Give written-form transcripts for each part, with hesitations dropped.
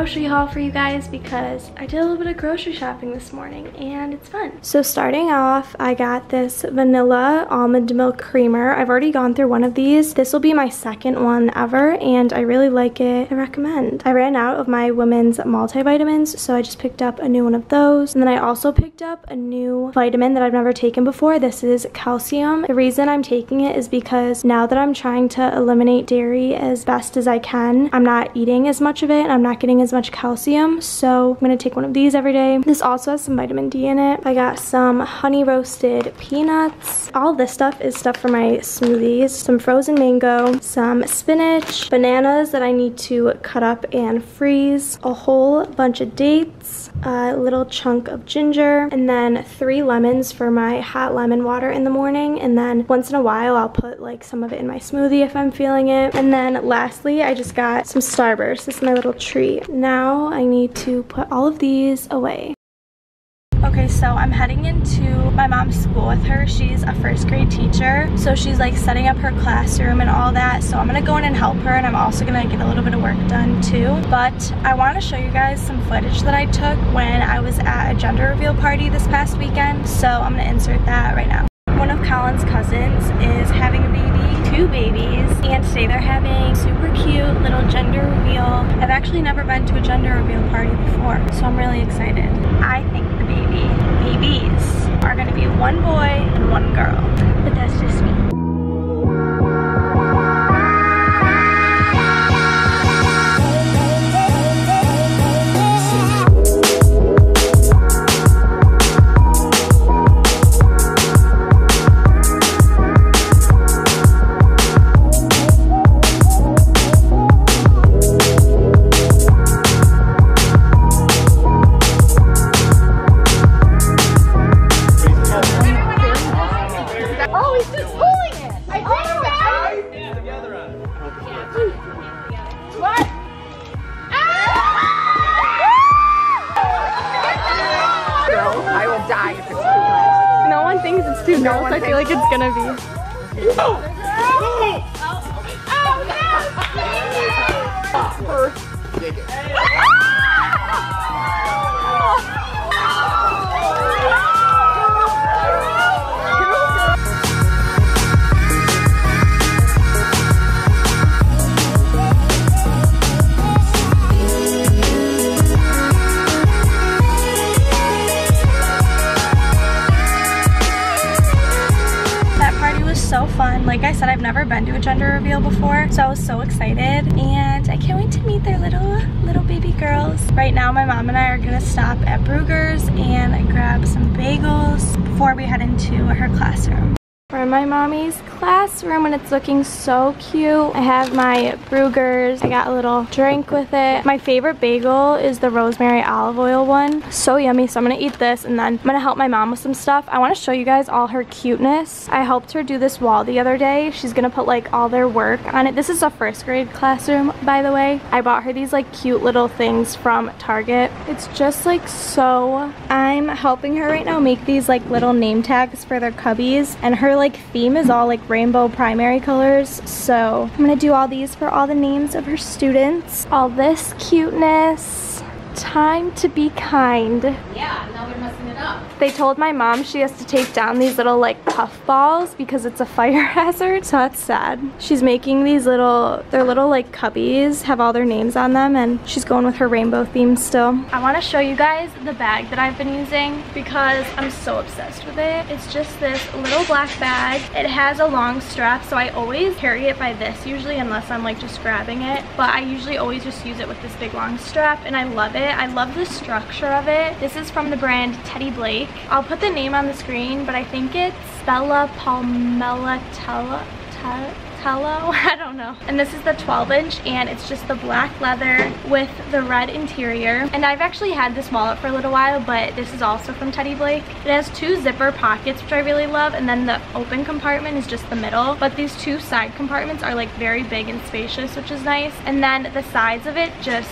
grocery haul for you guys because I did a little bit of grocery shopping this morning and it's fun. So starting off, I got this vanilla almond milk creamer. I've already gone through one of these. This will be my second one ever and I really like it. I recommend. I ran out of my women's multivitamins, so I just picked up a new one of those. And then I also picked up a new vitamin that I've never taken before. This is calcium. The reason I'm taking it is because now that I'm trying to eliminate dairy as best as I can, I'm not eating as much of it and I'm not getting as much calcium, so I'm gonna take one of these every day. This also has some vitamin D in it. I got some honey roasted peanuts. All this stuff is stuff for my smoothies. Some frozen mango, some spinach, bananas that I need to cut up and freeze, a whole bunch of dates, a little chunk of ginger, and then 3 lemons for my hot lemon water in the morning. And then once in a while I'll put like some of it in my smoothie if I'm feeling it. And then lastly, I just got some Starburst. This is my little treat. Now I need to put all of these away. Okay, so I'm heading into my mom's school with her. She's a first grade teacher, so she's like setting up her classroom and all that. So I'm gonna go in and help her, and I'm also gonna get a little bit of work done too. But I wanna show you guys some footage that I took when I was at a gender reveal party this past weekend. So I'm gonna insert that right now. One of Colin's cousins is having a baby, 2 babies, and today they're having super cute little gender reveal. I've actually never been to a gender reveal party before, so I'm really excited. I think the babies are gonna be 1 boy and 1 girl, but that's just me. It's 2 girls. I feel like it's gonna be. Oh so fun. Like I said, I've never been to a gender reveal before, so I was so excited and I can't wait to meet their little baby girls. Right now my mom and I are gonna stop at Brooker's and grab some bagels before we head into her classroom. We're in my mommy's classroom and it's looking so cute. I have my Brugers. I got a little drink with it. My favorite bagel is the rosemary olive oil one. So yummy. So I'm gonna eat this and then I'm gonna help my mom with some stuff. I wanna show you guys all her cuteness. I helped her do this wall the other day. She's gonna put like all their work on it. This is a first grade classroom, by the way. I bought her these like cute little things from Target. It's just like so. I'm helping her right now make these like little name tags for their cubbies, and her like theme is all like rainbow primary colors, so I'm gonna do all these for all the names of her students. All this cuteness. Time to be kind. Yeah, now they're messing it up. They told my mom she has to take down these little like puff balls because it's a fire hazard, so that's sad. She's making these little like cubbies, have all their names on them, and she's going with her rainbow theme still. I want to show you guys the bag that I've been using because I'm so obsessed with it. It's just this little black bag. It has a long strap, so I always carry it by this usually, unless I'm like just grabbing it, but I usually always just use it with this big long strap, and I love it. I love the structure of it. This is from the brand Teddy Blake. I'll put the name on the screen, but I think it's Bella Palmelatello. I don't know. And this is the 12-inch, and it's just the black leather with the red interior. And I've actually had this wallet for a little while, but this is also from Teddy Blake. It has 2 zipper pockets, which I really love, and then the open compartment is just the middle. But these 2 side compartments are like very big and spacious, which is nice. And then the sides of it just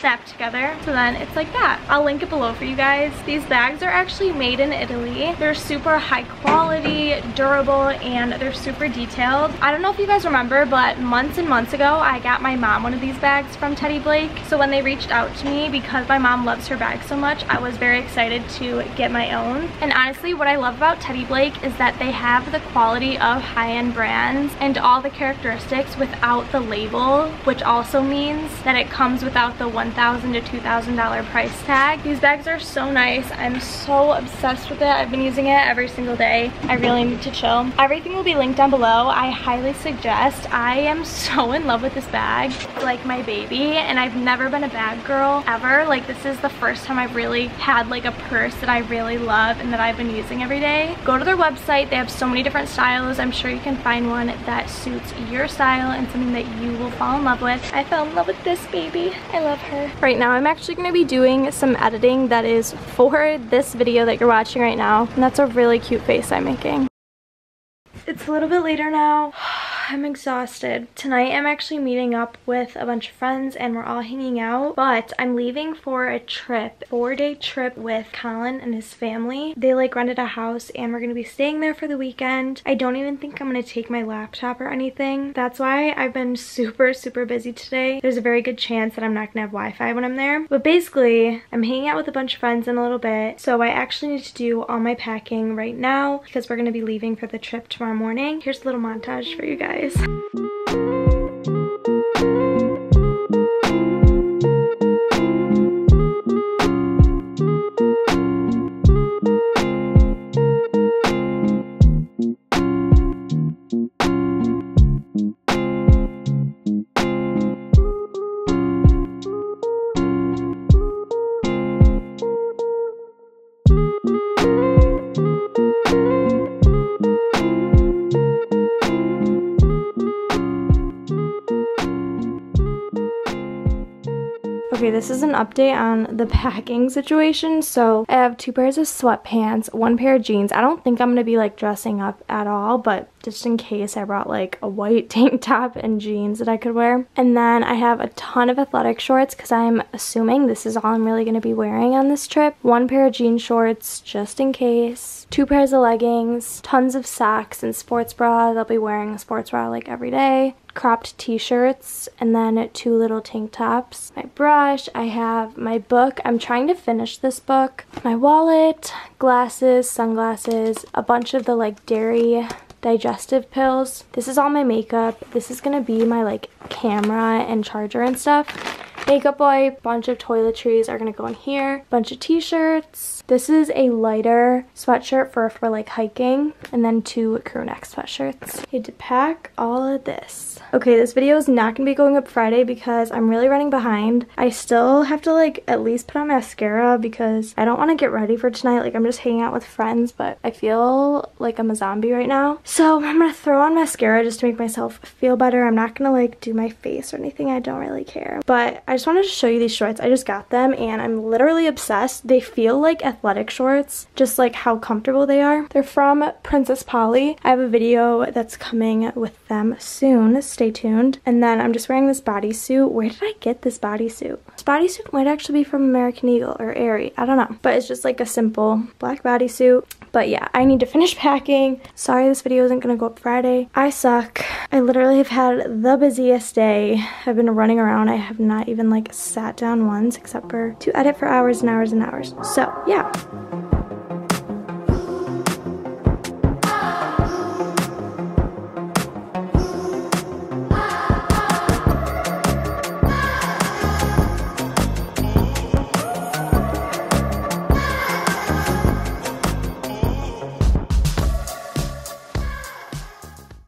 stacked together. So then it's like that. I'll link it below for you guys. These bags are actually made in Italy. They're super high quality, durable, and they're super detailed. I don't know if you guys remember, but months and months ago, I got my mom one of these bags from Teddy Blake. So when they reached out to me, because my mom loves her bag so much, I was very excited to get my own. And honestly, what I love about Teddy Blake is that they have the quality of high-end brands and all the characteristics without the label, which also means that it comes without the $1,000 to $2,000 price tag. These bags are so nice. I'm so obsessed with it. I've been using it every single day. I really need to chill. Everything will be linked down below. I highly suggest. I am so in love with this bag. It's like my baby, and I've never been a bag girl ever. Like, this is the first time I've really had like a purse that I really love and that I've been using every day. Go to their website. They have so many different styles. I'm sure you can find one that suits your style and something that you will fall in love with. I fell in love with this baby. I love her. Right now, I'm actually going to be doing some editing that is for this video that you're watching right now, and that's a really cute face I'm making. It's a little bit later now. I'm exhausted. Tonight I'm actually meeting up with a bunch of friends and we're all hanging out, but I'm leaving for a trip, 4-day trip with Colin and his family. They like rented a house and we're gonna be staying there for the weekend. I don't even think I'm gonna take my laptop or anything. That's why I've been super busy today. There's a very good chance that I'm not gonna have Wi-Fi when I'm there. But basically, I'm hanging out with a bunch of friends in a little bit, so I actually need to do all my packing right now because we're gonna be leaving for the trip tomorrow morning. Here's a little montage for you guys. Okay, this is an update on the packing situation. So I have 2 pairs of sweatpants, 1 pair of jeans. I don't think I'm gonna be like dressing up at all, but just in case I brought like a white tank top and jeans that I could wear. And then I have a ton of athletic shorts because I'm assuming this is all I'm really gonna be wearing on this trip. 1 pair of jean shorts just in case. 2 pairs of leggings, tons of socks and sports bras. I'll be wearing a sports bra like every day. Cropped t-shirts, and then 2 little tank tops. My brush, I have my book. I'm trying to finish this book. My wallet, glasses, sunglasses, a bunch of the like dairy digestive pills. This is all my makeup. This is gonna be my like camera and charger and stuff. Makeup wipe, bunch of toiletries are gonna go in here. Bunch of t-shirts. This is a lighter sweatshirt for like hiking, and then 2 crew neck sweatshirts. I had to pack all of this. Okay, this video is not gonna be going up Friday because I'm really running behind. I still have to like at least put on mascara because I don't want to get ready for tonight. Like, I'm just hanging out with friends, but I feel like I'm a zombie right now. So I'm gonna throw on mascara just to make myself feel better. I'm not gonna like do my face or anything. I don't really care. But I just wanted to show you these shorts. I just got them and I'm literally obsessed. They feel like athletic shorts, just like how comfortable they are. They're from Princess Polly. I have a video that's coming with them soon. Stay tuned. And then I'm just wearing this bodysuit. Where did I get this bodysuit? This bodysuit might actually be from American Eagle or Aerie. I don't know. But it's just like a simple black bodysuit. But yeah, I need to finish packing. Sorry this video isn't gonna go up Friday. I suck. I literally have had the busiest day. I've been running around. I have not even like sat down once except for to edit for hours and hours and hours. So yeah.